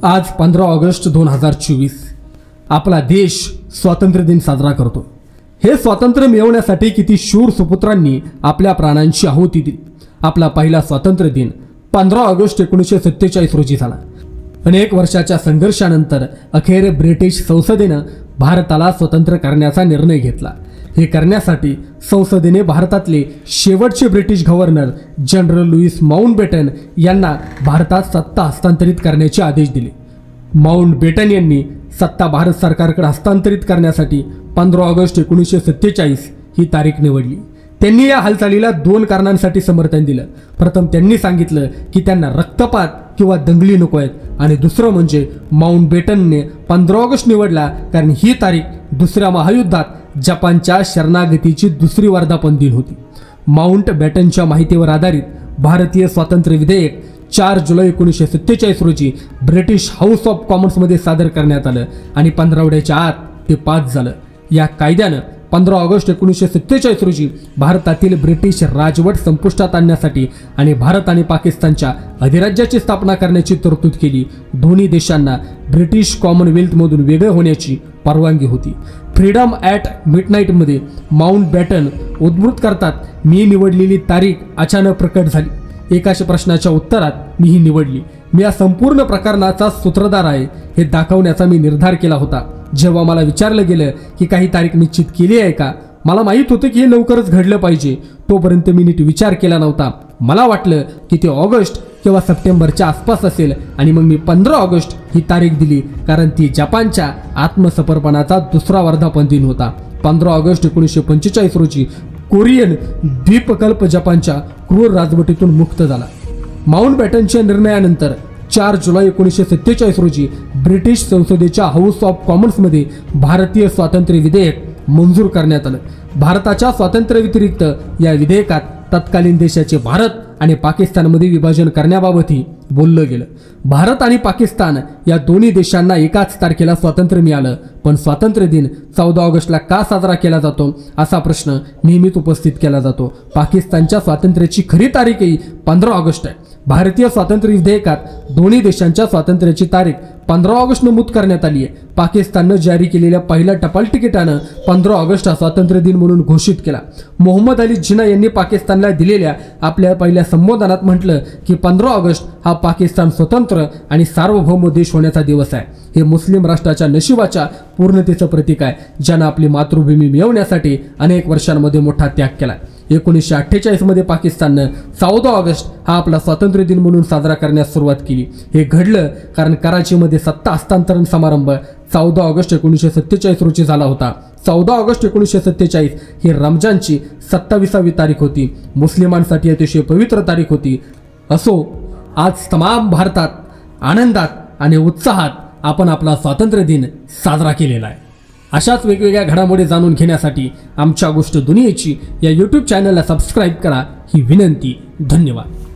आज 15 ऑगस्ट 2024 आपला देश स्वातंत्र्य दिन साजरा करतो। हे स्वातंत्र्य मिळवण्यासाठी किती शूर सुपुत्रांनी आपल्या प्राणांची आहुती दिली। आपला पहिला स्वातंत्र्य दिन 15 ऑगस्ट 1947 रोजी झाला। अनेक वर्षाच्या संघर्षानंतर अखेर ब्रिटिश संसदेने भारताला स्वतंत्र करण्याचा निर्णय घेतला। हे करण्यासाठी संसदेने भारतातले शेवटचे British governor general Louis Mountbatten यांना भारतात सत्ता हस्तांतरित करण्याचे आदेश दिले। माउंटबॅटन यांनी सत्ता भारत सरकारकडे हस्तांतरित करण्यासाठी 15 ऑगस्ट 1947 ही तारीख निवडली। त्यांनी या हालचालीला 2 कारणांसाठी समर्थन दिलं। प्रथम त्यांनी सांगितलं की त्यांना रक्तपात किंवा दंगली नको आहेत आणि दुसरं म्हणजे माउंटबॅटनने 15 ऑगस्ट निवडला कारण ही तारीख दुसऱ्या महायुद्धात जपानच्या शरणागतीची दुसरी वर्धापन दिन होती। माउंटबॅटनच्या माहितीवर आधारित भारतीय स्वातंत्र्य विधेयक 4 जुलै 1947 रोजी ब्रिटिश हाऊस ऑफ कॉमन्समध्ये सादर करण्यात आलं आणि 15 आठवड्याच्या आत ते पास झालं। या कायद्यानं 15 ऑगस्ट 1947 रोजी भारतातील ब्रिटिश राजवट संपुष्टात आणण्यासाठी आणि भारत आणि पाकिस्तानच्या अधिराज्याची स्थापना करण्याची तरतूद केली। दोन्ही देशांना ब्रिटिश कॉमनवेल्थमधून वेगळे होण्याची परवानगी होती। फ्रीडम ॲट मिडनाईटमध्ये माउंटबॅटन उद्बोध करतात, मी निवडलेली तारीख अचानक प्रकट झाली। एकाच प्रश्नाच्या उत्तरात मी ही निवडली। मी या संपूर्ण प्रकरणाचा सूत्रधार आहे हे दाखवण्याचा मी निर्धार केला होता। जेव्हा मला विचारलं गेलं की काही तारीख निश्चित केली आहे का, मला माहीत होतं की हे लवकरच घडलं पाहिजे। तोपर्यंत मी नीट विचार केला नव्हता। मला वाटलं की ते ऑगस्ट किंवा सप्टेंबरच्या आसपास असेल आणि मग मी 15 ऑगस्ट ही तारीख दिली कारण ती जपानच्या आत्मसमर्पणाचा दुसरा वर्धापन दिन होता। 15 ऑगस्ट 1945 रोजी कोरियन द्वीपकल्प जपानच्या क्रूर राजवटीतून मुक्त झाला। माउंटबॅटनच्या निर्णयानंतर 4 जुलै 1947 रोजी ब्रिटिश संसदेच्या हाऊस ऑफ कॉमन्समध्ये भारतीय स्वातंत्र्य विधेयक मंजूर करण्यात आलं। भारताच्या स्वातंत्र्याव्यतिरिक्त या विधेयकात तत्कालीन देशाचे भारत आणि पाकिस्तानमध्ये विभाजन करण्याबाबतही बोललं गेलं। भारत आणि पाकिस्तान या दोन्ही देशांना एकाच तारखेला स्वातंत्र्य मिळालं, पण स्वातंत्र्य दिन 14 ऑगस्टला का साजरा केला जातो असा प्रश्न नेहमीच उपस्थित केला जातो। पाकिस्तानच्या स्वातंत्र्याची खरी तारीखही 15 ऑगस्ट आहे। भारतीय स्वातंत्र्य विधेयकात दोन्ही देशांच्या स्वातंत्र्याची तारीख 15 ऑगस्ट नमूद करण्यात आली आहे। पाकिस्ताननं जारी केलेल्या पहिल्या टपाल तिकिटानं 15 ऑगस्ट हा स्वातंत्र्य दिन म्हणून घोषित केला। मोहम्मद अली जिना यांनी पाकिस्तानला दिलेल्या आपल्या पहिल्या संबोधनात म्हटलं की 15 ऑगस्ट हा पाकिस्तान स्वतंत्र आणि सार्वभौम देश होण्याचा दिवस आहे। हे मुस्लिम राष्ट्राच्या नशिबाच्या पूर्णतेचं प्रतीक आहे, ज्यानं आपली मातृभूमी मिळवण्यासाठी अनेक वर्षांमध्ये मोठा त्याग केला। 1948 मध्ये पाकिस्ताननं 14 ऑगस्ट हा आपला स्वातंत्र्य दिन म्हणून साजरा करण्यास सुरुवात केली। हे घडलं कारण कराचीमध्ये सत्ता हस्तांतरण समारंभ 14 ऑगस्ट 1947 रोजी झाला होता। 14 ऑगस्ट 1947 ही रमजानची 27वी तारीख होती। मुस्लिमांसाठी अतिशय पवित्र तारीख होती। असो, आज तमाम भारतात आनंदात आणि उत्साहात आपण आपला स्वातंत्र्य दिन साजरा केलेला आहे। अशाच वेगवेगळ्या घडामोडी जाणून घेण्यासाठी आमच्या गोष्ट दुनियेची या YouTube चॅनलला सबस्क्राईब करा ही विनंती। धन्यवाद।